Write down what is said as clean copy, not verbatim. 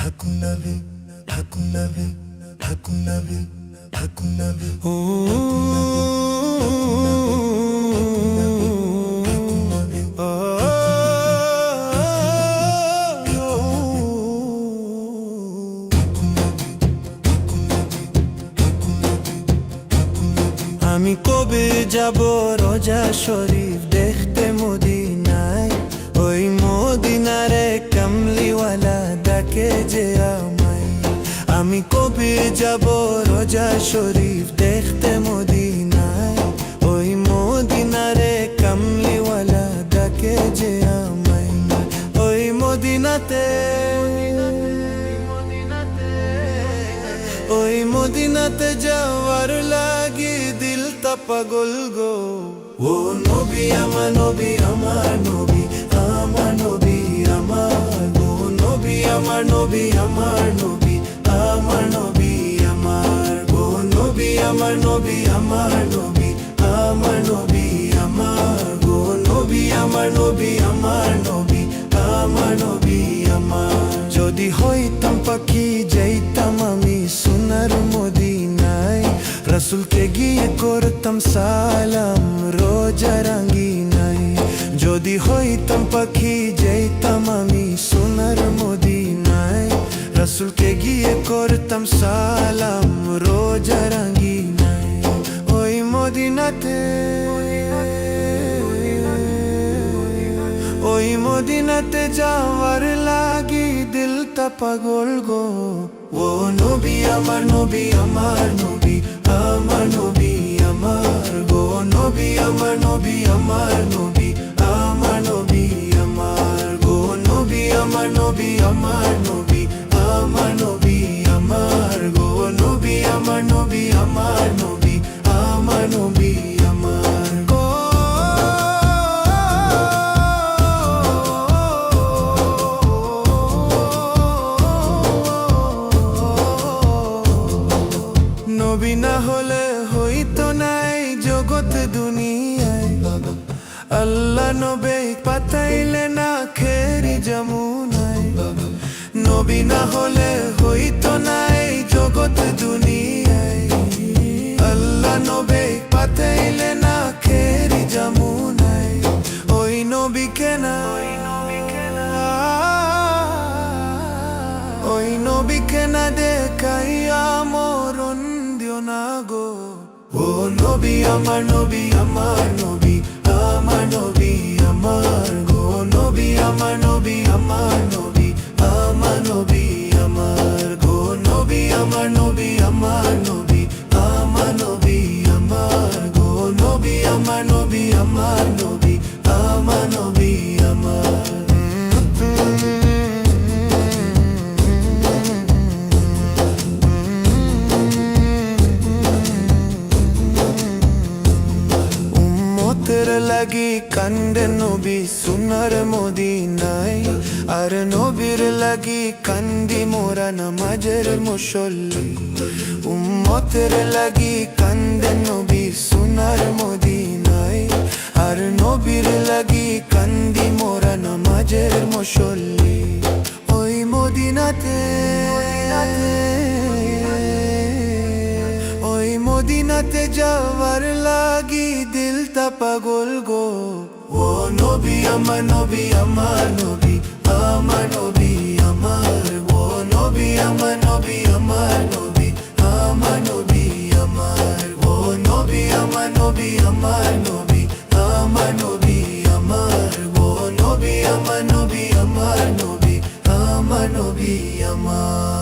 Hakunavi, Hakunavi, Hakunavi, Hakunavi. আমি কবে যাব রোজা শরীফ দেখতে মদিনায়, ওই মদিনারে কামলিওয়ালা ডাকে যে আমায়। আমি কবে যাব রোজা শরীফ দেখতে মদিনায়, ওই মদিনারে কামলিওয়ালা ডাকে যে আমায়। ওই মদিনাতে, ওই মদিনাতে যাওয়ার লাগি দিল তা পাগল গো। ও নবী আমার নবী আমার নবী, আমার নবী আমার গো। নবী আমার নবী আমার নবী, আমার নবী আমার গো। নবী আমার নবী আমার নবী, আমার নবী আমার গো। নবী আমার নবী আমার নবী, আমার নবী আমার। যদি হইতাম পাখি যাইতাম আমি সোনার মদিনায়, রাসূলকে গিয়ে করতাম সালাম রোজা রাঙ্গিনায়। যদি হইতাম পাখি যাইতাম আমি সোনার মদিনায়, রাসূলকে গিয়ে করতাম সালাম রোজা রাঙ্গিনায়। ওই মদিনাতে, ওই মদিনাতে যাওয়ার লাগি দিল তা পাগল গো। ও নবী আমার নবী আমার নবী, আমার নবী আমার গো। নবী আমার নবী আমার নবী, আমার নবী আমার গো। নবী আমার নবী আমার নবী, আমার নবী আমার গো। নবী আমার নবী আমার নবী, আমার নবী আমার গো। নবী না হলে হইতো নাই জগৎ দুনিয়ায়, আল্লাহ নবী পাঠাইলে না খেরি যমুনায়। নবী না হলে হইতো নাই জগৎ দুনিয়ায়, আল্লাহ নবী পাঠাইলে না খেরি যমুনায়। ওই নবীকে না, ওই নবীকে না দেখাইয়া মরণ দিও না গো। ও নবী আমার নবী আমার নবী, আমার নবী আমার গো। নবী আমার নবী আমার নবী, আমার নবী আমার গো। নবী আমার নবী আমার নবী, আমার নবী আমার গো। নবী আমার নবী আমার নবী, আমার নবী আমার। উম্মতের লাগি কান্দে নবী সোনার মদিনায়, আর নবীর লাগি কান্দি মোরা নামাজের মুসল্লি। উম্মতের লাগি কান্দে নবী সোনার মদিনায়, আর নবীর লাগি কান্দি মোরা নামাজের মুসল্লি। ওই মদিনাতে, ওই মদিনাতে যাওয়ার লাগি দিল তা পাগল গো। ও নবী আমার নবী আমার নবী, আমার নবী আমার গো। নবী আমার নবী আমার নবী, আমার নবী আমার গো। নবী আমার নবী আমার নবী, আমার নবী আমার গো। নবী আমার নবী আমার নবী, আমার নবী আমার।